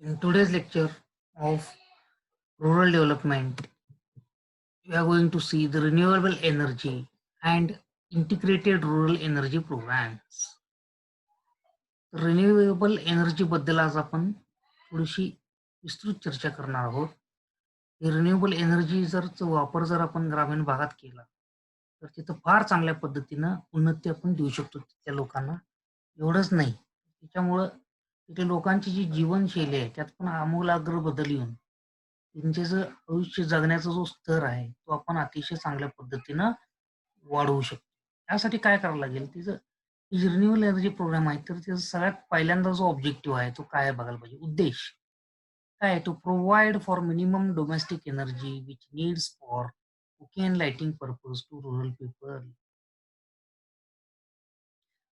In today's lecture of rural development, we are going to see the renewable energy and integrated rural energy programs. Renewable energy बद्दल आज आपण थोडीशी विस्तृत चर्चा करणार आहोत. रिन्युएबल एनर्जी वापर जर आपण ग्रामीण भागात केला, तर तिथं फार चांगल्या पद्धतीनं उन्नती आपण देऊ शकतो त्या लोकांना. एवढंच नाही, त्याच्यामुळं तिथे लोकांची जी जीवनशैली आहे, त्यात पण आमूलाग्र बदल येऊन त्यांचे जो आयुष्य जगण्याचा जो स्तर आहे, तो आपण अतिशय चांगल्या पद्धतीनं वाढवू शकतो. त्यासाठी काय करावं लागेल, तिचं रिन्यूएबल एनर्जी प्रोग्राम आहे, तर त्याचा सगळ्यात पहिल्यांदा जो ऑब्जेक्टिव्ह आहे, तो काय बघायला पाहिजे, उद्देश काय आहे, to provide for minimum domestic energy which needs for cooking and lighting purpose to rural people.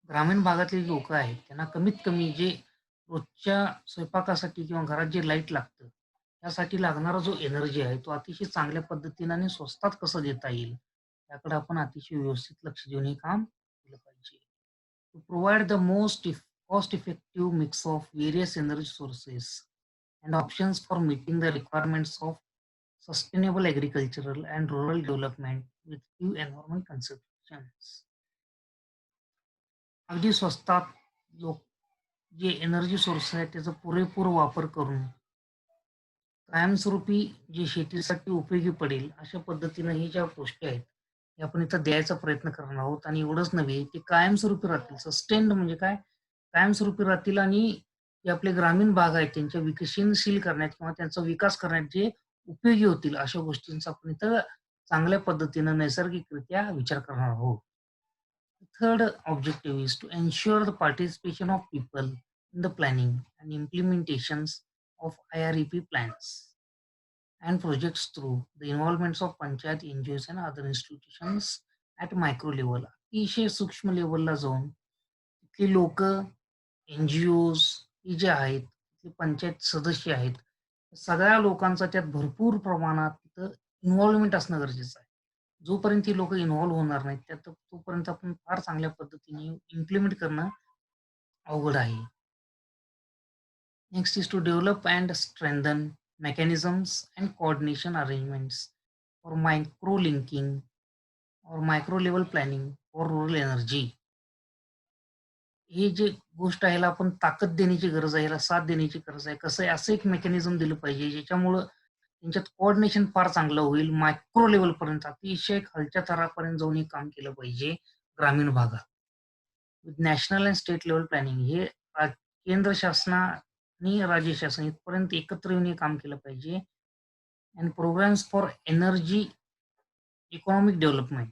ग्रामीण भागातले लोक आहेत, त्यांना कमीत कमी जे रोजच्या स्वयंपाकासाठी किंवा घरात जे लाईट लागतं, त्यासाठी लागणारा जो एनर्जी आहे, तो अतिशय चांगल्या पद्धतीने आणि स्वस्तात कसं देता येईल, त्याकडे आपण अतिशय व्यवस्थित लक्ष देऊन हे काम केलं पाहिजे. To provide the most cost-effective mix of various energy sources and options for meeting the requirements of sustainable agricultural and rural development with few environment considerations. अगदी स्वस्तात लोक जे एनर्जी सोर्स आहे त्याचा पुरेपूर वापर करून कायमस्वरूपी जे शेतीसाठी उपयोगी पडेल अशा पद्धतीनं ही ज्या गोष्टी आहेत, हे आपण इथं द्यायचा प्रयत्न करणार आहोत आणि एवढंच नव्हे, ते कायमस्वरूपी राहतील. सस्टेन्ड म्हणजे काय? कायमस्वरूपी राहतील आणि जे आपले ग्रामीण भाग आहेत त्यांच्या विकसनशील करण्यात किंवा त्यांचा विकास करण्यात जे उपयोगी होतील अशा गोष्टींचा आपण इथं चांगल्या पद्धतीनं नैसर्गिकरित्या विचार करणार आहोत. Third objective is to ensure the participation of people in the planning and implementations of IREP plans and projects through the involvements of panchayat, NGOs and other institutions at micro level. अतिशय सूक्ष्म लेवलला जाऊन तिथली लोक, NGOs ही जे आहेत, ते पंचायत सदस्य आहेत, सगळ्या लोकांचा त्यात भरपूर प्रमाणात तिथं इन्व्हॉल्वमेंट असणं गरजेचं आहे. जोपर्यंत ही लोकं इन्व्हॉल्व होणार नाहीत, त्यात तोपर्यंत आपण फार चांगल्या पद्धतीने इम्प्लिमेंट करणं अवघड आहे. Next is to develop and strengthen mechanisms and coordination arrangements for micro linking or micro level planning for rural energy. ही जी गोष्ट आहे, याला आपण ताकद देण्याची गरज आहे, याला साथ देण्याची गरज आहे. कसं आहे, असं एक मेकॅनिझम दिलं पाहिजे, ज्याच्यामुळं त्यांच्यात कोऑर्डिनेशन फार चांगलं होईल. मायक्रो लेव्हलपर्यंत अतिशय खालच्या थरापर्यंत जाऊन हे काम केलं पाहिजे ग्रामीण भागात. National and state level planning हे केंद्र शासना आणि राज्य शासन इथपर्यंत एकत्र येऊन हे काम केलं पाहिजे. And programmes for energy economic development.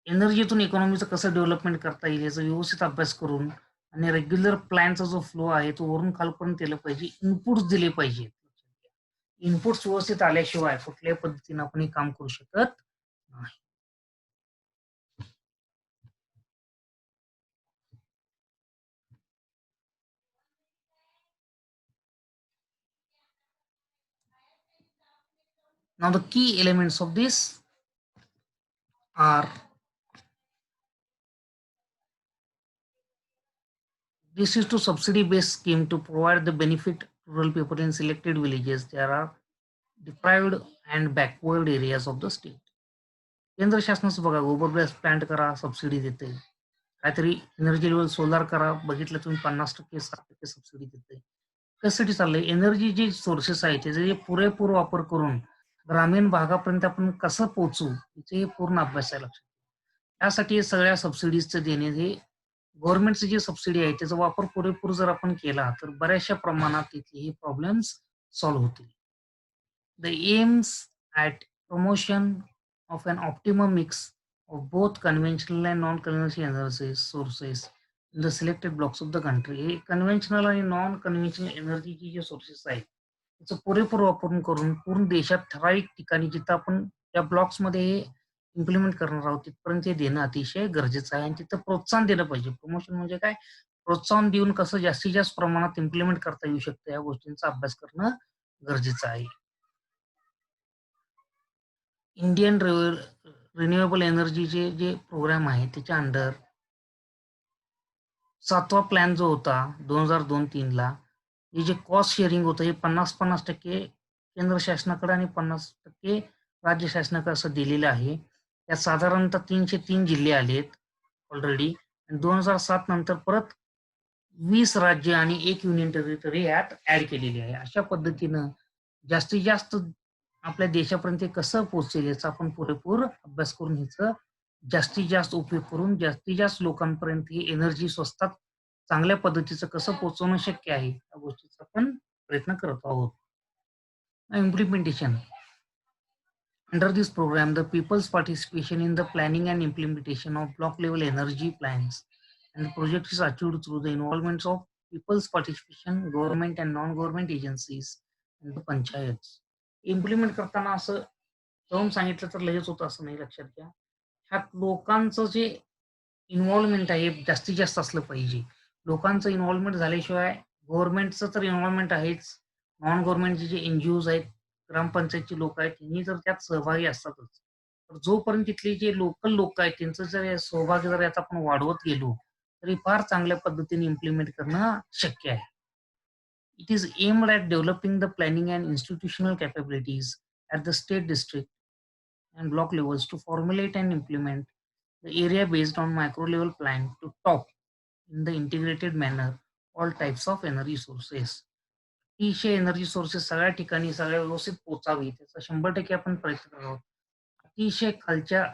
एनर्जीतून इकॉनॉमीचं कसं डेव्हलपमेंट करता येईल याचा व्यवस्थित अभ्यास करून आणि रेग्युलर प्लॅनचा जो फ्लो आहे तो वरून खालपर्यंत केलं पाहिजे. इनपुट्स दिले पाहिजेत. इनपुट्स व्यवस्थित आल्याशिवाय कुठल्याही पद्धतीनं आपण हे काम करू शकत नाही. Now the key elements of this are: this is to subsidy based scheme to provide the benefit to rural people in selected villages. There are deprived and backward areas of the state. केंद्र शासनाचं बघा, गोबर gas plant करा, subsidy देते. काहीतरी energy level solar करा, बघितलं तुम्ही 50% 60% सबसिडी देते. कशासाठी चाललंय? एनर्जी जे सोर्सेस आहेत त्याचे जे पुरेपूर वापर करून ग्रामीण भागापर्यंत आपण कसं पोहोचू याचे पूर्ण अभ्यास आहे लक्षात. त्यासाठी हे सगळ्या सबसिडीजचं देणे, हे गव्हर्नमेंटची जी सबसिडी आहे त्याचा वापर पुरेपूर जर आपण केला तर बऱ्याचशा प्रमाणात तिथले हे प्रॉब्लेम्स सॉल्व्ह होतील. The aims at promotion of an optimum mix of both conventional and non-conventional energy sources in the selected blocks of the country. हे कन्व्हेन्शनल आणि नॉन कन्व्हेन्शनल एनर्जीचे जे सोर्सेस आहेत त्याचा पुरेपूर वापर करून पूर्ण देशात ठराविक ठिकाणी जिथं आपण त्या ब्लॉक्समध्ये हे इम्प्लिमेंट करणार आहोत तिथपर्यंत हे देणं अतिशय गरजेचं आहे आणि तिथं प्रोत्साहन दिलं पाहिजे. प्रमोशन म्हणजे काय? प्रोत्साहन देऊन कसं जास्तीत जास्त प्रमाणात इम्प्लिमेंट करता येऊ शकतं या गोष्टींचा अभ्यास करणं गरजेचं आहे. इंडियन रिन्युएबल एनर्जीचे जे प्रोग्राम आहे त्याच्या अंडर 7वा प्लॅन जो होता 2002-3 ला, हे जे कॉस्ट शेअरिंग होतं हे 50-50% केंद्र शासनाकडे आणि 50% राज्य शासनाकडे असं दिलेलं आहे. त्यात साधारणतः 303 जिल्हे आलेत ऑलरेडी आणि 2007 नंतर परत 20 राज्य आणि 1 युनियन टेरिटरी यात ॲड केलेली आहे. अशा पद्धतीनं जास्तीत जास्त आपल्या देशापर्यंत हे कसं पोहोचेल याचा आपण पुरेपूर अभ्यास करून ह्याचं जास्तीत जास्त उपयोग करून जास्तीत जास्त लोकांपर्यंत ही एनर्जी स्वस्तात चांगल्या पद्धतीचं कसं पोहोचवणं शक्य आहे, या गोष्टीचा आपण प्रयत्न करत आहोत. Implementation. Under this program, the people's participation in the planning and implementation of block level energy plans and the project is achieved through the involvement of people's participation, government and non-government agencies and the panchayats. Implement करताना असं जाऊन सांगितलं तर लगेच होतं असं नाही, लक्षात घ्या. ह्यात लोकांचं जे इन्व्हॉल्वमेंट आहे हे जास्तीत जास्त असलं पाहिजे. लोकांचं इन्व्हॉल्वमेंट झाल्याशिवाय गव्हर्नमेंटचं तर इन्व्हॉल्वमेंट आहेच. नॉन गव्हर्नमेंटचे जे एन-जी-ओज आहेत, ग्रामपंचायतची लोक आहेत, त्यांनी जर त्यात सहभागी असतातच. तर जोपर्यंत तिथले जे लोकल लोक आहेत त्यांचं जर सहभाग जर यात आपण वाढवत गेलो, तरी फार चांगल्या पद्धतीने इम्प्लिमेंट करणं शक्य आहे. It is aimed at developing the planning and institutional capabilities at the state, district, and block levels to formulate and implement the area based on micro level plan to top in the integrated manner all types of energy sources. अतिशय energy sources सगळ्या ठिकाणी सगळ्या व्यवस्थित पोहोचावी त्याचा 100% आपण प्रयत्न करत आहोत. अतिशय खालच्या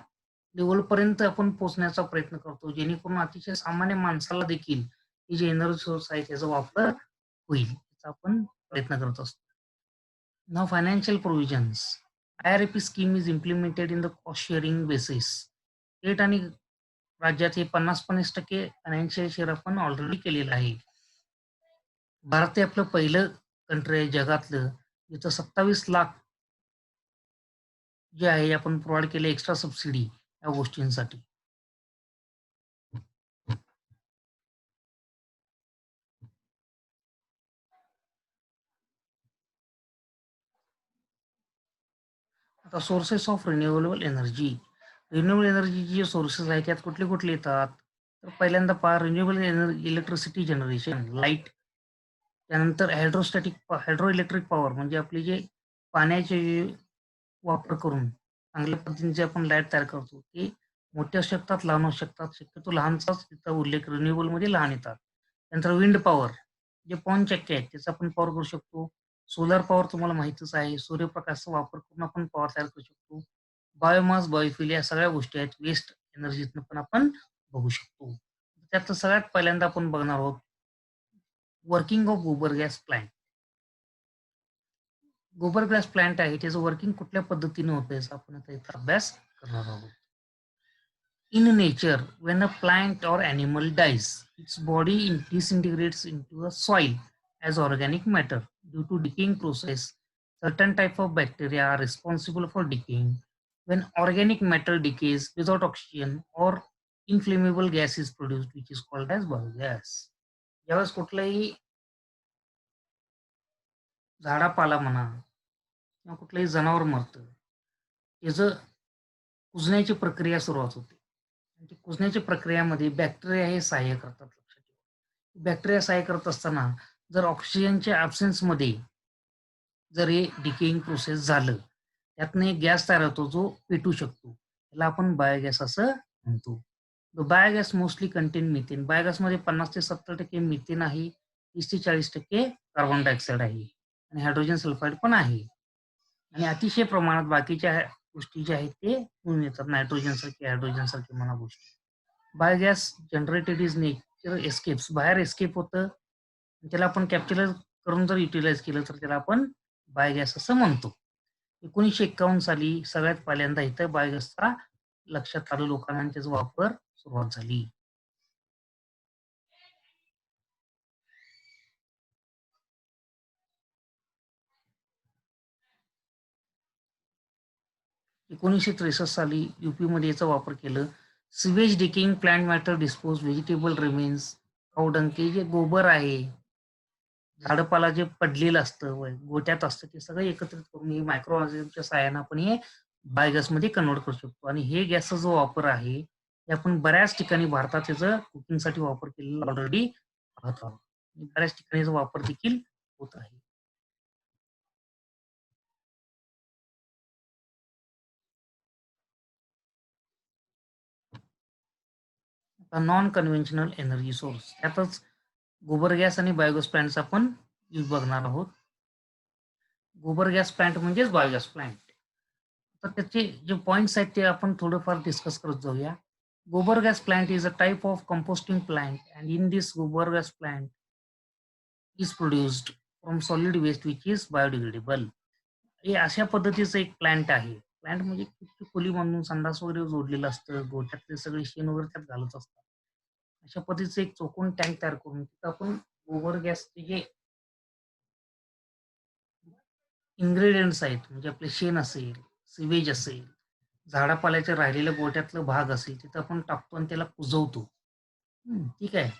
लेव्हलपर्यंत आपण पोहोचण्याचा प्रयत्न करतो, जेणेकरून अतिशय सामान्य माणसाला देखील ही जे एनर्जी सोर्स आहे त्याचा वापर होईल, याचा आपण प्रयत्न करत असतो. Now financial provisions. IRP scheme is implemented in the cost sharing basis. State आणि राज्यात हे 50-50% फायनान्शियल शेअर आपण ऑलरेडी केलेलं आहे. भारत हे आपलं पहिलं कंट्री आहे जगातलं, जिथं 27 लाख जे आहे आपण प्रोव्हाईड केले एक्स्ट्रा सबसिडी या गोष्टींसाठी. आता sources of renewable energy. Renewable एनर्जीचे जे सोर्सेस आहेत त्यात कुठले कुठले येतात? तर पहिल्यांदा पहा, रिन्युएबल इलेक्ट्रिसिटी जनरेशन, लाईट. त्यानंतर हायड्रो इलेक्ट्रिक पॉवर म्हणजे आपले जे पाण्याचे वापर करून चांगल्या पद्धतीने आपण लाईट तयार करतो, ते मोठे असू शकतात, लहान असू शकतात. शक्यतो लहानचाच तिथं उल्लेख रिन्युएबलमध्ये लहान येतात. त्यानंतर विंड पॉवर, जे पवनचक्की आहेत त्याचा आपण पॉवर करू शकतो. सोलर पॉवर तुम्हाला माहीतच आहे. सूर्यप्रकाशाचा वापर करून आपण पॉवर तयार करू शकतो. बायोमास, बायोफ्युल या सगळ्या गोष्टी आहेत. वेस्ट एनर्जीतनं पण आपण बघू शकतो. त्यातलं सगळ्यात पहिल्यांदा आपण बघणार आहोत वर्किंग ऑफ गोबर गॅस प्लांट. गोबर गॅस प्लांट आहे त्याचं वर्किंग कुठल्या पद्धतीने होतं याचा आपण आता इथं अभ्यास करणार आहोत. In nature, when a plant or animal dies, its body disintegrates into the soil as organic matter. Due to decaying process, certain type of bacteria are responsible for decaying. When organic matter decays without oxygen or inflammable gas is produced, which is called as biogas. ज्यावेळेस कुठलंही झाडापाला म्हणा किंवा कुठलंही जनावर मरतं, त्याचं कुजण्याची प्रक्रिया सुरुवात होते. आणि ती कुजण्याच्या प्रक्रियेमध्ये बॅक्टेरिया हे सहाय्य करतात, लक्षात ठेवा. बॅक्टेरिया सहाय्य करत असताना जर ऑक्सिजनच्या ॲब्सेन्समध्ये जर हे डिकेइंग प्रोसेस झालं, त्यातनं एक गॅस तयार होतो जो पेटू शकतो. त्याला आपण बायोगॅस असं म्हणतो. Biogas mostly contain methane. बायोगॅसमध्ये 50 ते 70% मिथेन आहे, 30 ते 40% कार्बन डायऑक्साईड आहे आणि हायड्रोजन सल्फाईड पण आहे. आणि अतिशय प्रमाणात बाकीच्या गोष्टी ज्या आहेत ते मिळून येतात, हायड्रोजन सारखे म्हणा गोष्टी. Biogas generated is nature escapes. बाहेर एस्केप होतं, त्याला आपण कॅप्चर करून जर युटिलाइज केलं तर त्याला आपण बायोगॅस असं म्हणतो. 1951 साली सगळ्यात पहिल्यांदा इथं बायोगॅसचा लक्षात आलं लोकांना आणि त्याचा वापर सुरुवात झाली. एकोणीसशे 63 साली यूपीमध्ये याचा वापर केलं. Sewage decaying plant matter dispose vegetable remains, cow dung, जे गोबर आहे, झाडपाला जे पडलेलं असतं गोट्यात असतं ते सगळं एकत्रित करून हे मायक्रो ऑर्गॅनिझमच्या सहाय्याने आपण हे बायोगॅसमध्ये कन्व्हर्ट करू शकतो. आणि हे गॅसचा जो वापर आहे ते आपण बऱ्याच ठिकाणी भारतात त्याचा कुकिंगसाठी वापर केलेला ऑलरेडी पाहत आहोत. बऱ्याच ठिकाणी याचा वापर देखील होत आहे. नॉन कन्व्हेन्शनल एनर्जी सोर्स त्यातच गोबर गॅस आणि बायोगॅस प्लांटचा पण यूज बघणार आहोत. गोबर गॅस प्लांट म्हणजेच बायोगॅस प्लांट. तर त्याचे जे पॉइंट्स आहेत ते आपण थोडंफार डिस्कस करत जाऊया. Gobar gas plant is a type of composting plant and in this gobar gas plant is produced from solid waste which is biodegradable. हे अशा पद्धतीचं एक प्लांट आहे. प्लांट म्हणजे खूप खोली बांधून संडास वगैरे जोडलेलं असतं. गोठ्यातले सगळे शेण वगैरे त्यात घालत असतात. अशा पद्धतीचं एक चौकोन टँक तयार करून तिथं आपण गोबर गॅसचे जे इन्ग्रेडियंट्स आहेत म्हणजे आपले शेण असेल, सिवेज असेल, झाडापाल्याचे राहिलेलं गोठ्यातलं भाग असेल, तिथं आपण टाकतो आणि त्याला कुजवतो. ठीक आहे.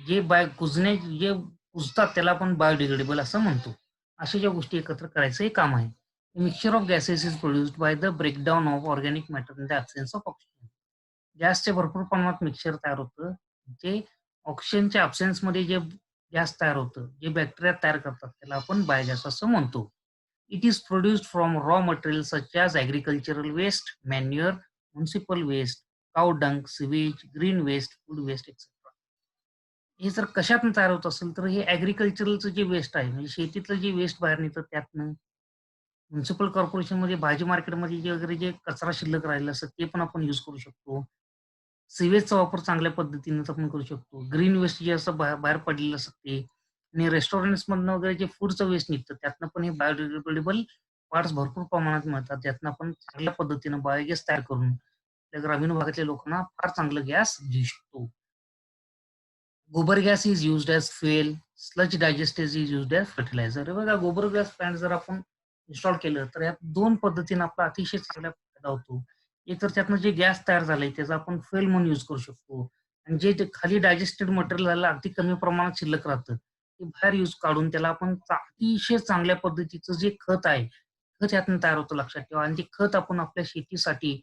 जे कुजतात त्याला आपण बायोडिग्रेडेबल असं म्हणतो. अशा ज्या गोष्टी एकत्र करायचं हे काम आहे. Mixture of gases is produced by the breakdown of organic matter in the absence of oxygen. गॅसचे भरपूर प्रमाणात मिक्सचर तयार होतं. जे ऑक्सिजनच्या ॲब्सेन्समध्ये जे गॅस तयार होतं, जे बॅक्टेरिया तयार करतात त्याला आपण बायोगॅस असं म्हणतो. It is produced from raw materials such as agricultural waste, manure, municipal waste, cow dung, sewage, green waste, food waste, etc. हे जर कशातून तयार होत असेल तर हे ॲग्रिकल्चरलचं जे वेस्ट आहे म्हणजे शेतीतलं जे वेस्ट बाहेर निघतं त्यातनं, म्युनिसिपल कॉर्पोरेशनमध्ये भाजी मार्केटमध्ये जे वगैरे जे कचरा शिल्लक राहिलेला असतं ते पण आपण यूज करू शकतो. सिवेजचा वापर चांगल्या पद्धतीने आपण करू शकतो. ग्रीन वेस्ट जे असं बाहेर पडलेलं असतं ते आणि रेस्टॉरंट्समधनं वगैरे जे फूडचं वेस्ट निघतं त्यातनं पण हे बायोडिग्रेडेबल पार्ट्स भरपूर प्रमाणात मिळतात. ज्यातनं आपण चांगल्या पद्धतीनं बायोगॅस तयार करून त्या ग्रामीण भागातल्या लोकांना फार चांगलं गॅस देऊ शकतो. Gobar gas is used as fuel, sludge digester is used as fertiliser. हे बघा गोबर गॅस प्लांट जर आपण इन्स्टॉल केलं तर यात 2 पद्धतीनं आपला अतिशय चांगला फायदा होतो. एक तर त्यातनं जे गॅस तयार झालंय त्याचा आपण फ्युएल म्हणून यूज करू शकतो आणि जे ते खाली डायजेस्टेड मटेरियल झालं अगदी कमी प्रमाणात शिल्लक राहतं, ते बाहेर यूज काढून त्याला आपण अतिशय चांगल्या पद्धतीचं जे खत आहे, खत यातनं तयार होतं लक्षात ठेवा आणि ते खत आपण आपल्या शेतीसाठी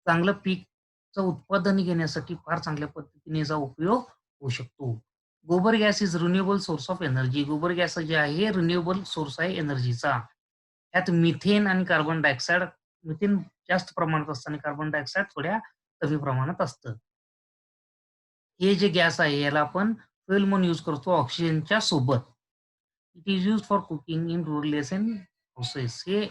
चांगलं पीकचं उत्पादन घेण्यासाठी फार चांगल्या पद्धतीने याचा उपयोग होऊ शकतो. Gobar gas is renewable source of energy. गोबर गॅस जे आहे हे रिन्युएबल सोर्स आहे एनर्जीचा. त्यात मिथेन आणि कार्बन डायऑक्साईड मिथेन जास्त प्रमाणात असतं आणि कार्बन डायऑक्साईड थोड्या कमी प्रमाणात असतं. हे जे गॅस आहे याला आपण फ्युएल म्हणून यूज करतो ऑक्सिजनच्या सोबत. It is used for cooking in rural and houses. हे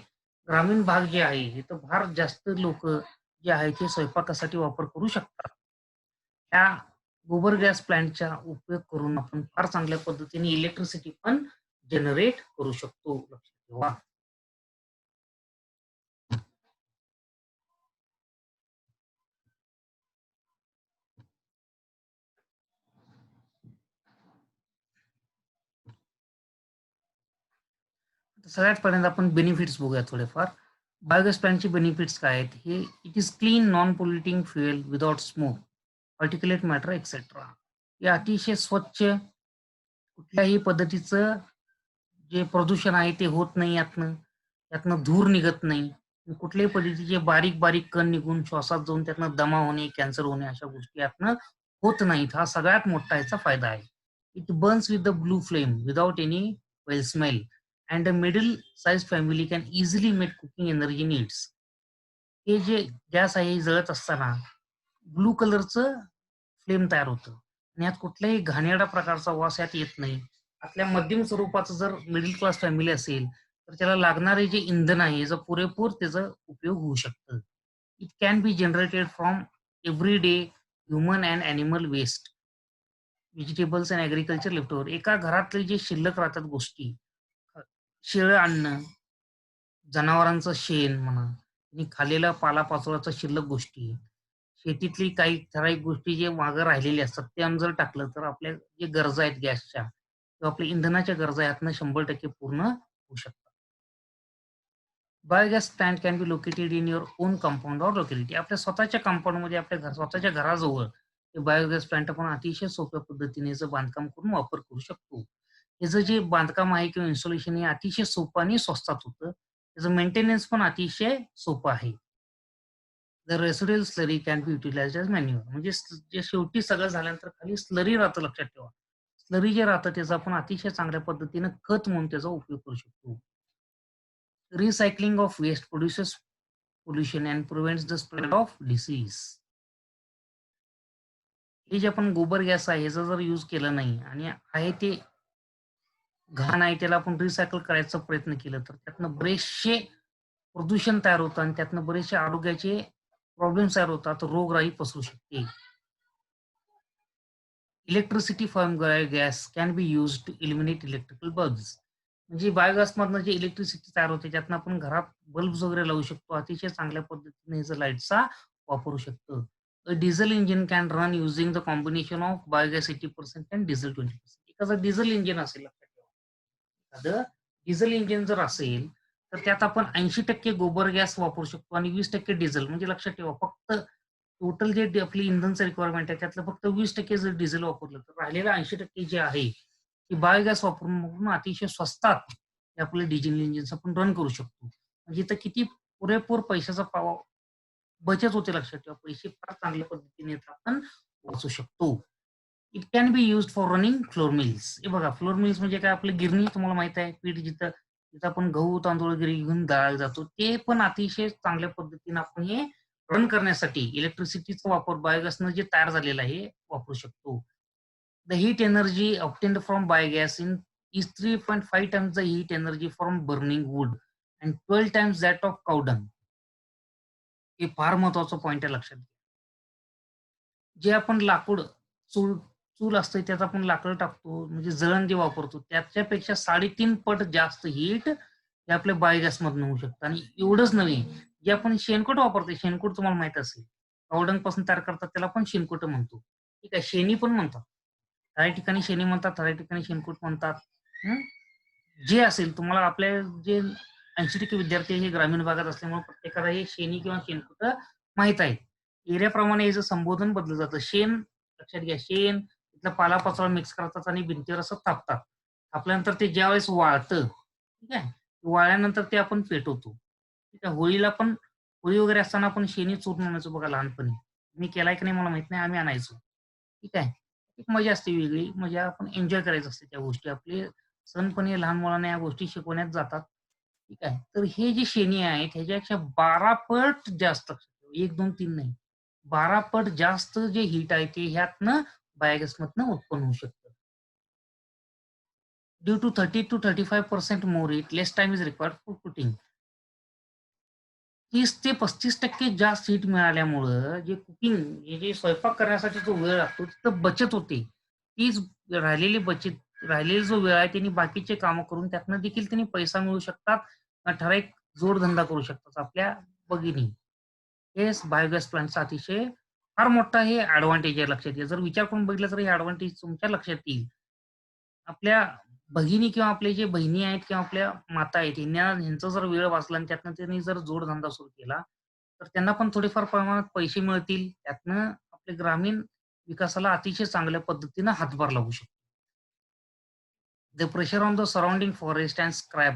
ग्रामीण भाग जे आहे इथं फार जास्त लोकं जे आहेत ते स्वयंपाकासाठी वापर करू शकतात. त्या गोबर गॅस प्लांटचा उपयोग करून आपण फार चांगल्या पद्धतीने इलेक्ट्रिसिटी पण जनरेट करू शकतो. लक्षात ठेवा. सगळ्यात पहिल्यांदा आपण बेनिफिट्स बघूया थोडेफार. बायोगॅस प्लांटचे बेनिफिट्स काय आहेत? हे it is clean non polluting fuel without smoke, particulate matter etcetera. हे अतिशय स्वच्छ, कुठल्याही पद्धतीचं जे प्रदूषण आहे ते होत नाही यातनं. यातनं धूर निघत नाही. कुठल्याही पद्धतीचे बारीक-बारीक कण निघून श्वासात जाऊन त्यातनं दमा होणे, कॅन्सर होणे अशा गोष्टी यातनं होत नाहीत. हा सगळ्यात मोठा याचा फायदा आहे. It Burns with the blue flame without any well smell and a middle size family can easily make cooking energy needs. हे जे गॅस आहे हे जळत असताना ब्लू कलरचं फ्लेम तयार होतं आणि यात कुठल्याही घाणेरडा प्रकारचा वास यात येत नाही. आपल्या मध्यम स्वरूपाचं जर मिडल क्लास फॅमिली असेल, तर त्याला लागणारे जे इंधन आहे याचा पुरेपूर त्याचा उपयोग होऊ शकतं. It can be generated from everyday human and animal waste, vegetables and agriculture leftover. एका घरातले जे शिल्लक राहतात गोष्टी, अ, शिळं अन्न, जनावरांचं शेण म्हणा आणि खाल्लेला पालापाचोळ्याच्या शिल्लक गोष्टी, शेतीतली काही ठराविक गोष्टी जे मागं राहिलेल्या असतात, ते आम्ही जर टाकलं तर आपल्या जे गरजा आहेत गॅसच्या किंवा आपल्या इंधनाच्या गरजा यातनं 100% पूर्ण होऊ शकतात. Biogas plant can be located in your on compound or locality. आपल्या स्वतःच्या कंपाउंडमध्ये आपल्या स्वतःच्या घराजवळ हे बायोगॅस प्लांट आपण अतिशय सोप्या पद्धतीने याचं बांधकाम करून वापर करू शकतो. याचं जे बांधकाम आहे किंवा इन्स्टॉलेशन हे अतिशय सोपं आणि स्वस्तात होतं. त्याचं मेंटेनन्स पण अतिशय सोपं आहे. The residual slurry can be utilised as manure. म्हणजे जे शेवटी सगळं झाल्यानंतर खाली स्लरी राहतं लक्षात ठेवा. स्लरी जे राहतं त्याचा आपण अतिशय चांगल्या पद्धतीनं खत म्हणून त्याचा उपयोग करू शकतो. Recycling of waste produces pollution and prevents the spread of disease. हे जे आपण गोबर गॅस आहे ह्याचा जर यूज केला नाही आणि आहे ते घाण आहे त्याला आपण रिसायकल करायचा प्रयत्न केला तर त्यातनं बरेचसे प्रदूषण तयार होतं आणि त्यातनं बरेचसे आरोग्याचे प्रॉब्लेम्स तयार होतात, रोगराई पसरू शकते. Electricity from gas can be use to eliminate electrical bulbs. म्हणजे बायोगॅसमधनं जे इलेक्ट्रिसिटी तयार होते त्यातनं आपण घरात बल्ब्स वगैरे लावू शकतो. अतिशय चांगल्या पद्धतीने ह्याचा लाईटचा वापरू शकतो. A diesel engine can run using the combination of biogas 80% and diesel 20%. एखादं डिझेल इंजिन असेल लक्षात ठेवा. एखादं डिझेल इंजिन जर असेल, तर त्यात आपण 80% गोबर गॅस वापरू शकतो आणि 20% डिझेल. म्हणजे लक्षात ठेवा फक्त टोटल जे आपली इंधनचं रिक्वायरमेंट आहे त्यातलं फक्त 20% जर डिझेल वापरलं, तर राहिलेलं 80% जे आहे, ते बायोगॅस वापरून अतिशय स्वस्तात हे आपलं डिझेल इंजिन्स आपण रन करू शकतो. म्हणजे इथं किती पुरेपूर पैशाचा बचत होते लक्षात ठेवा. पैसे फार चांगल्या पद्धतीने इथं आपण वाचू शकतो. It can be used for running flour mills. हे बघा फ्लोर मिल्स म्हणजे काय आपली गिरणी तुम्हाला माहिती आहे पीठ जिथं जिथं आपण गहू, तांदूळ वगैरे घेऊन दळायला जातो. ते पण अतिशय चांगल्या पद्धतीने आपण हे रन करण्यासाठी इलेक्ट्रिसिटीचा वापर बायोगॅसनं जे तयार झालेलं आहे वापरू शकतो. The heat energy obtained from biogas is 3.5 times the heat energy from burning wood and 12 times that of cow dung. हे फार महत्वाचा पॉइंट आहे लक्षात घ्या. जे आपण लाकूड चूल चूल असते त्यात आपण लाकडं टाकतो म्हणजे जळण जे वापरतो त्याच्यापेक्षा 3.5 पट जास्त हीट हे आपल्या बायोगॅस मधून होऊ शकतं आणि एवढंच नव्हे जे आपण शेणखत वापरतो शेणखत तुम्हाला माहित असेल कावडंग पासून तयार करतात त्याला आपण शेणखत म्हणतो. ठीक आहे शेणी पण म्हणतात. काही ठिकाणी शेणी म्हणतात काही ठिकाणी शेणखत म्हणतात. हं? जे असेल तुम्हाला आपल्या जे 80% विद्यार्थी हे ग्रामीण भागात असल्यामुळे प्रत्येकाला हे शेणी किंवा शेणखत माहित आहे. एरियाप्रमाणे याचं संबोधन बदललं जातं. शेण लक्षात घ्या, शेण तिथला पालापाचोळा मिक्स करतात आणि भिंतीवर असं थापतात. थापल्यानंतर ते ज्यावेळेस वाळतं, ठीक आहे. वाळल्यानंतर ते आपण पेटवतो. ठीक आहे. होळीला पण होळी वगैरे असताना आपण शेणी चूर्ण आणायचो बघा लहानपणी. मी केलाय की नाही मला माहित नाही. आम्ही आणायचो. ठीक आहे. एक मजा असते वेगळी. मजा आपण एन्जॉय करायचं असते त्या गोष्टी. आपले सण पण हे लहान मुलांना या गोष्टी शिकवण्यात जातात. ठीक आहे. तर हे जे शेणी आहेत ह्याच्यापेक्षा 12 पट जास्त 1, 2, 3 नाही. 12 पट जास्त जे हीट आहे ते ह्यातनं बायोगॅसमधनं उत्पन्न होऊ शकतं. Due to 30 to 35% more heat, less time is required for cooking. 30 ते 35% जास्त हीट मिळाल्यामुळं जे कुकिंग हे जे स्वयंपाक करण्यासाठी जो वेळ लागतो तिथं बचत होते. तीच राहिलेली बचत राहिलेला जो वेळ आहे त्यांनी बाकीचे कामं करून त्यातनं देखील त्यांनी पैसा मिळवू शकतात. ठराविक जोडधंदा करू शकतात आपल्या भगिनी. हेच बायोगॅस प्लांटचा अतिशय फार मोठा हे एडव्हांटेज आहे लक्षात घ्या. जर विचार करून बघितलं तर हे एडव्हांटेज तुमच्या लक्षात येईल. आपल्या भगिनी किंवा आपले जे बहिणी आहेत किंवा आपल्या माता आहेत ह्यांचा जर वेळ वाचला आणि त्यातनं त्यांनी जर जोडधंदा सुरू केला, तर त्यांना पण थोडेफार प्रमाणात पैसे मिळतील. त्यातनं आपल्या ग्रामीण विकासाला अतिशय चांगल्या पद्धतीनं हातभार लागू शकतो. The pressure on the surrounding forest and scrap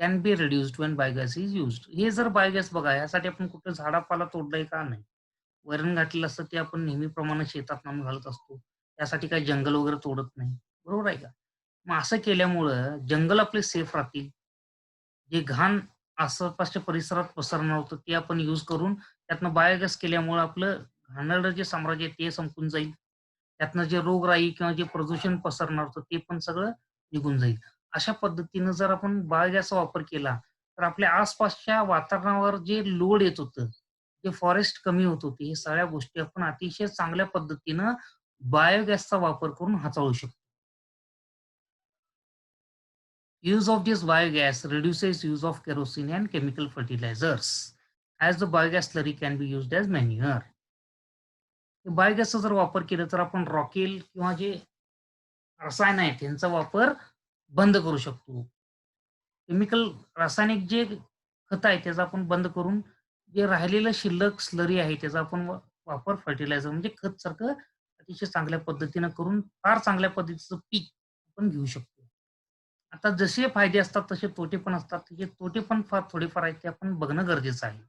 can be reduced when biogas is used. हे जर बायोगॅस बघा यासाठी आपण कुठं झाडापाला तोडलंय का? नाही. वैरण घातलेलं असतं ते आपण नेहमीप्रमाणे शेतात आणून घालत असतो. त्यासाठी काही जंगल वगैरे तोडत नाही. बरोबर आहे का? मग असं केल्यामुळं जंगल आपले सेफ राहतील. जे घाण आसपासच्या परिसरात पसरणार होतं ते आपण यूज करून त्यातनं बायोगॅस केल्यामुळं आपलं घाणेरडं जे साम्राज्य आहे ते संपून जाईल. त्यातनं जे रोगराई किंवा जे प्रदूषण पसरणार होतं ते पण सगळं निघून जाईल. अशा पद्धतीनं जर आपण बायोगॅसचा वापर केला, तर आपल्या आसपासच्या वातावरणावर जे लोड येत होतं, जे फॉरेस्ट कमी होत होते, हे सगळ्या गोष्टी आपण अतिशय चांगल्या पद्धतीनं बायोगॅसचा वापर करून हाताळू शकतो. Use of this biogas reduces use of kerosene and chemical fertilizers, as the biogas slurry can be used as manure. बायोगॅसचा जर वापर केला तर आपण रॉकेल किंवा जे रसायन आहेत यांचा वापर बंद करू शकतो. केमिकल रासायनिक जे खत आहे त्याचा आपण बंद करून जे राहिलेलं शिल्लक स्लरी आहे त्याचा आपण वापर फर्टिलायझर म्हणजे खत सारखं अतिशय चांगल्या पद्धतीनं करून फार चांगल्या पद्धतीचं पीक आपण घेऊ शकतो. आता जसे फायदे असतात तसे तोटे पण असतात. त्याचे तोटे पण फार थोडेफार आहेत ते आपण बघणं गरजेचं आहे.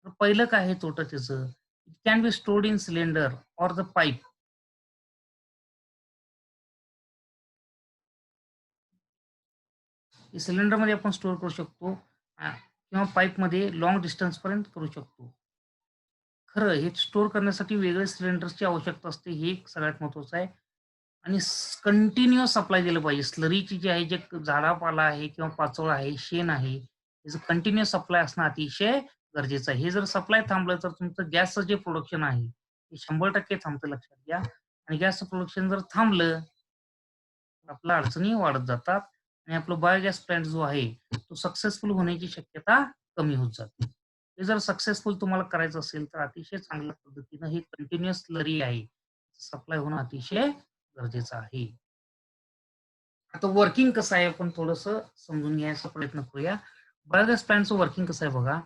तर पहिलं काय आहे तोटं त्याचं? It can be stored in cylinder or the pipe. हे सिलेंडरमध्ये आपण स्टोअर करू शकतो किंवा पाईपमध्ये लाँग डिस्टन्सपर्यंत करू शकतो. खरं हे स्टोअर करण्यासाठी वेगळे सिलेंडर्सची आवश्यकता असते, हे एक सगळ्यात महत्त्वाचं आहे. आणि कंटिन्युअस सप्लाय दिलं पाहिजे. स्लरीची जी आहे, जे झाडापाला आहे किंवा पाचोळा आहे, शेण आहे, त्याचं कंटिन्युअस सप्लाय असणं अतिशय गरजेचं आहे. हे जर सप्लाय थांबलं तर तुमचं गॅसचं जे प्रोडक्शन आहे, ते 100% थांबतं लक्षात घ्या. आणि गॅसचं प्रोडक्शन जर थांबलं, तर आपल्या अडचणी वाढत जातात आणि आपलं बायोगॅस प्लांट जो आहे, तो सक्सेसफुल होण्याची शक्यता कमी होत जाते. हे जर सक्सेसफुल तुम्हाला करायचं असेल, तर अतिशय चांगल्या पद्धतीनं हे कंटिन्युअस स्लरी आहे, सप्लाय होणं अतिशय गरजेचं आहे. आता वर्किंग कसं आहे आपण थोडंसं समजून घ्यायचा प्रयत्न करूया. बायोगॅस प्लांटचं वर्किंग कसं आहे बघा.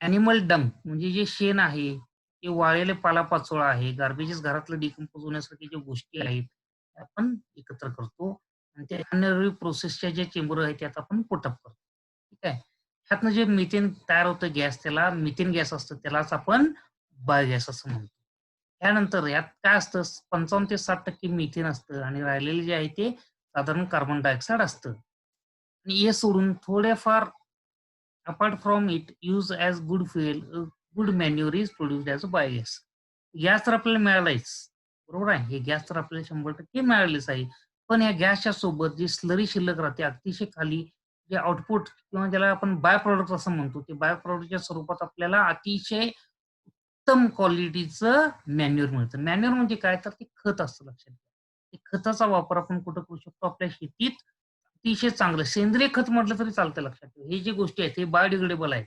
ॲनिमल डंग म्हणजे जे शेण आहे, ते वाळलेले पालापाचोळा आहे, गार्बेजेस घरातलं डिकंपोज होण्यासारख्या ज्या गोष्टी आहेत, त्या आपण एकत्र करतो आणि ते अनाएरोबिक प्रोसेसच्या ज्या चेंबर आहेत, त्यात आपण पुट करतो. ठीक आहे. ह्यातनं जे मिथेन तयार होतं गॅस, त्याला मिथेन गॅस असतं, त्यालाच आपण बायोगॅस असं म्हणतो. त्यानंतर यात काय असतं 55% ते 60% मिथेन असतं आणि राहिलेले जे आहे ते साधारण कार्बन डायऑक्साईड असतं. आणि हे सोडून थोडेफार apart from it use as good fuel good manure is produced as a biogas. Gas तर आपल्याला मिळालाच. बरोबर आहे. हे गॅस तर आपल्याला 100% मिळालेच आहे. पण या गॅसच्या सोबत जी स्लरी शिल्लक राहते अतिशय खाली, जे आउटपुट किंवा ज्याला आपण बाय प्रॉडक्ट असं म्हणतो, ते बाय प्रॉडक्टच्या स्वरूपात आपल्याला अतिशय उत्तम क्वालिटीचं मॅन्युअर मिळतं. मॅन्युअर म्हणजे काय? तर ते खत असतं लक्षात घ्या. ते खताचा वापर आपण कुठं करू शकतो? आपल्या शेतीत अतिशय चांगलं सेंद्रिय खत म्हटलं तरी चालतं लक्षात ठेवा. हे जे गोष्टी आहेत, हे बायोडिग्रेडेबल आहेत.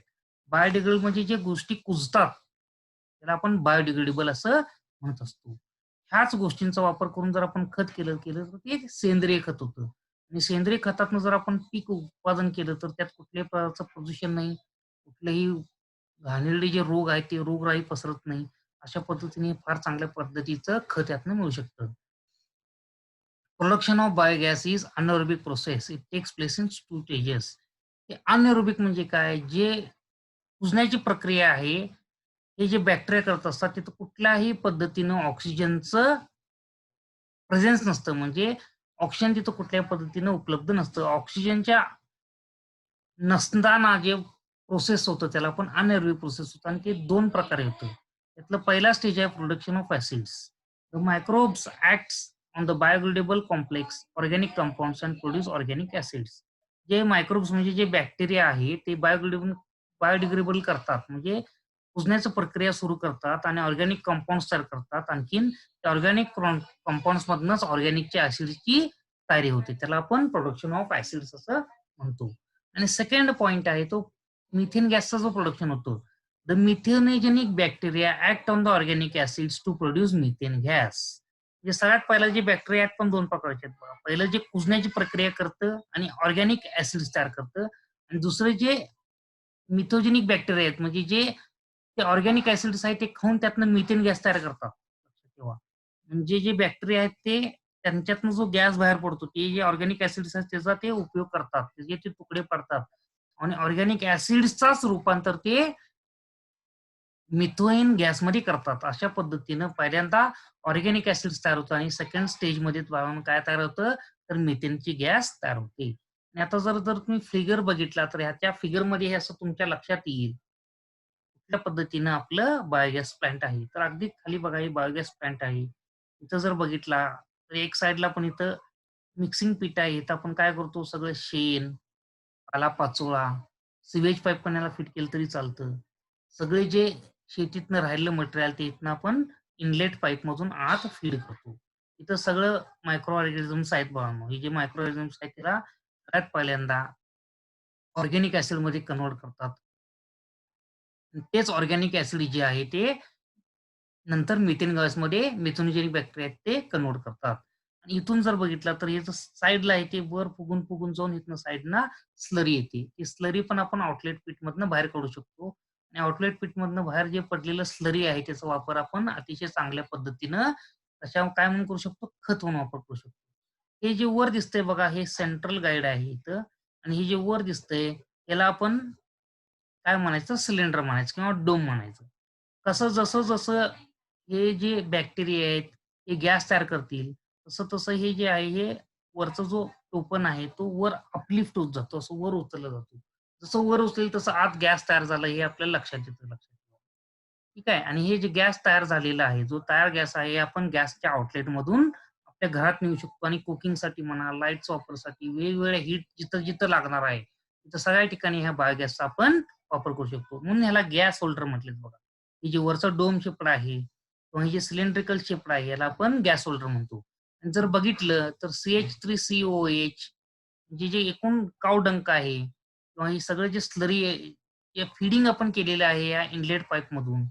बायोडिग्रेडेबल म्हणजे जे गोष्टी कुजतात, त्याला आपण बायोडिग्रेडेबल असं म्हणत असतो. ह्याच गोष्टींचा वापर करून जर आपण खत केलं केलं तर ते सेंद्रिय खत होतं. आणि सेंद्रिय खतातनं जर आपण पीक उत्पादन केलं, तर त्यात कुठल्याही प्रकारचं प्रदूषण नाही, कुठलेही घाणेरडे जे रोग आहेत, ते रोगराई पसरत नाही. अशा पद्धतीने फार चांगल्या पद्धतीचं खत यातनं मिळू शकतं. Production of biogas is anaerobic process. It takes place in 2 stages. हे अनएरोबिक म्हणजे काय? जे कुजण्याची प्रक्रिया आहे, हे जे बॅक्टेरिया करत असतात, तिथं कुठल्याही पद्धतीनं ऑक्सिजनचं प्रेझेन्स नसतं. म्हणजे ऑक्सिजन तिथं कुठल्याही पद्धतीनं उपलब्ध नसतं. ऑक्सिजनच्या नसताना जे प्रोसेस होतं, त्याला आपण अनएरोबिक प्रोसेस होतं आणि ते 2 प्रकारे होतं. त्यातला पहिला स्टेज आहे production of acids. The microbes acts on the biodegradable complex organic compounds and produce organic acids. जे मायक्रोब्स म्हणजे जे बॅक्टेरिया आहे, ते बायोडिग्रेडेबल करतात. म्हणजे कुजण्याची प्रक्रिया सुरू करतात आणि ऑर्गॅनिक कंपाउंड्स तयार करतात. आणखीन त्या ऑर्गॅनिक कंपाउंड्समधनंच ऑर्गॅनिकच्या ॲसिडची तयारी होते. त्याला आपण प्रोडक्शन ऑफ ॲसिड्स असं म्हणतो. आणि सेकंड पॉइंट आहे तो मिथेन गॅसचा जो प्रोडक्शन होतो. The methanogenic bacteria act on the organic acids to produce methane gas. म्हणजे सगळ्यात पहिला जे बॅक्टेरिया आहेत पण 2 प्रकारचे आहेत बघा. पहिलं जे कुजण्याची प्रक्रिया करतं आणि ऑर्गॅनिक ॲसिड्स तयार करतं आणि दुसरं जे मिथोजेनिक बॅक्टेरिया आहेत म्हणजे जे ते ऑर्गॅनिक ॲसिड्स आहेत ते खाऊन त्यातनं मिथेन गॅस तयार करतात. लक्षात ठेवा. म्हणजे जे बॅक्टेरिया आहेत ते त्यांच्यातनं जो गॅस बाहेर पडतो, ते जे ऑर्गॅनिक ॲसिड्स आहेत त्याचा ते उपयोग करतात. त्याचे ते तुकडे पडतात आणि ऑर्गॅनिक ॲसिड्सचाच रूपांतर ते मिथेन गॅसमध्ये करतात. अशा पद्धतीनं पहिल्यांदा ऑर्गॅनिक ॲसिड्स तयार होतं आणि सेकंड स्टेजमध्ये काय तयार होतं, तर मिथेनची गॅस तयार होते. आणि आता जर जर तुम्ही फिगर बघितला, तर ह्या फिगरमध्ये हे असं तुमच्या लक्षात येईल. कुठल्या पद्धतीनं आपलं बायोगॅस प्लांट आहे. तर अगदी खाली बघा हे बायोगॅस प्लांट आहे. इथं जर बघितला, तर एक साइडला पण इथं मिक्सिंग पीट आहे. इथं आपण काय करतो सगळं शेण, पालापाचोळा, सिवेज पाईप पण याला फिट केलं तरी चालतं. सगळे जे शेतीतनं राहिलेलं मटेरियल ते इथनं आपण इनलेट पाईपमधून आत फीड करतो. इथं सगळं मायक्रो ऑर्गॅनिझम्स आहेत बाळांनो. हे जे मायक्रो ऑर्गॅनिझम्स आहेत त्याला सगळ्यात पहिल्यांदा ऑर्गॅनिक ॲसिडमध्ये कन्व्हर्ट करतात. आणि तेच ऑर्गॅनिक ॲसिड जे आहे ते नंतर मिथेन गॅसमध्ये मिथेनोजेनिक बॅक्टेरिया आहेत ते कन्व्हर्ट करतात. आणि इथून जर बघितलं तर हे साइडला आहे ते वर फुगून जाऊन इथनं साइडनं स्लरी येते. ती स्लरी पण आपण आउटलेट पिटमधनं बाहेर काढू शकतो. आणि आउटलेट पिटमधनं बाहेर जे पडलेलं स्लरी आहे त्याचा वापर आपण अतिशय चांगल्या पद्धतीनं काय म्हणून करू शकतो? खत म्हणून वापर करू शकतो. हे जे वर दिसतंय बघा हे सेंट्रल गाईड आहे इथं आणि हे जे वर दिसतंय याला आपण काय म्हणायचं? सिलेंडर म्हणायचं किंवा डोम म्हणायचं. कसं जसं हे जे बॅक्टेरिया आहेत, हे गॅस तयार करतील, तसं हे जे आहे हे वरचा जो टोपण आहे तो वर अपलिफ्ट होत जातो, असं वर उचलला जातो. जसं वर उचलेल तसं आत गॅस तयार झाला हे आपल्याला लक्षात येतं. ठीक आहे. आणि हे जे गॅस तयार झालेला आहे, जो तयार गॅस आहे, हे आपण गॅसच्या आउटलेटमधून आपल्या घरात नेऊ शकतो आणि कुकिंगसाठी म्हणा, लाईट्स वापरसाठी, वेगवेगळ्या हीट जिथं-जिथं लागणार आहे, तिथं सगळ्या ठिकाणी ह्या बायोगॅसचा आपण वापर करू शकतो. म्हणून ह्याला गॅस होल्डर म्हटलेत बघा. हे जे वरचं डोम शेप्ड आहे किंवा हे जे सिलेंड्रिकल शेप्ड आहे, याला आपण गॅस होल्डर म्हणतो. आणि जर बघितलं तर CH3COOH जे एकूण काव डंक आहे किंवा हे सगळं जे स्लरी आहे, जे फीडिंग आपण केलेलं आहे या इनलेट पाईपमधून,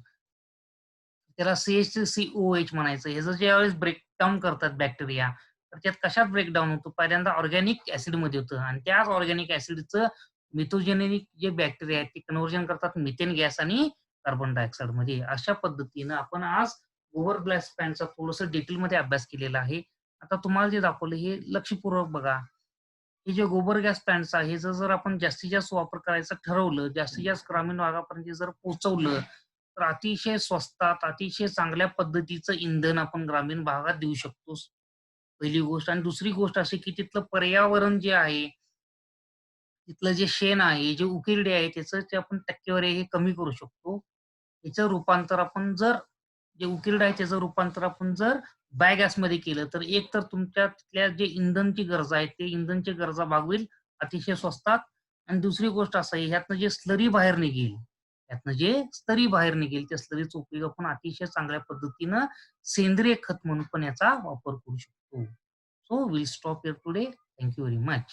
त्याला CH3COOH म्हणायचं. ह्याचं ज्यावेळेस ब्रेकडाउन करतात बॅक्टेरिया, तर त्यात कशात ब्रेकडाउन होतो? पहिल्यांदा ऑर्गॅनिक ॲसिडमध्ये होतं आणि त्याच ऑर्गॅनिक ॲसिडचं मिथोजेनिक जे बॅक्टेरिया आहेत, ते कन्व्हर्जन करतात मिथेन गॅस आणि कार्बन डायऑक्साईडमध्ये. अशा पद्धतीनं आपण आज गोबर ग्लास पॅनचा थोडंसं डिटेलमध्ये अभ्यास केलेला आहे. आता तुम्हाला जे दाखवलं हे लक्षपूर्वक बघा. हे जे गोबर गॅस प्लांट्स आहे, ह्याचा जर आपण जास्तीत जास्त वापर करायचं ठरवलं, जास्तीत जास्त ग्रामीण भागापर्यंत जर पोहोचवलं, तर अतिशय स्वस्तात, अतिशय चांगल्या पद्धतीचं इंधन आपण ग्रामीण भागात देऊ शकतो. पहिली गोष्ट आणि दुसरी गोष्ट अशी, की तिथलं पर्यावरण जे आहे, तिथलं जे शेण आहे, जे उकिरडे आहे, त्याचं जे आपण टक्केवारी आहे, हे कमी करू शकतो. याचं रूपांतर आपण जर जे उकिरडे आहे, त्याचं रूपांतर आपण जर बायोगॅसमध्ये केलं, तर एक तर तुमच्या तिथल्या जे इंधनची गरजा आहे, ते इंधनची गरजा भागवेल अतिशय स्वस्तात आणि दुसरी गोष्ट असं आहे, ह्यातनं जे स्लरी बाहेर निघेल, त्यातनं जे स्लरी बाहेर निघेल, त्या स्लरीचा उपयोग आपण अतिशय चांगल्या पद्धतीनं सेंद्रिय खत म्हणून पण याचा वापर करू शकतो. So will stop here today. Thank you very much.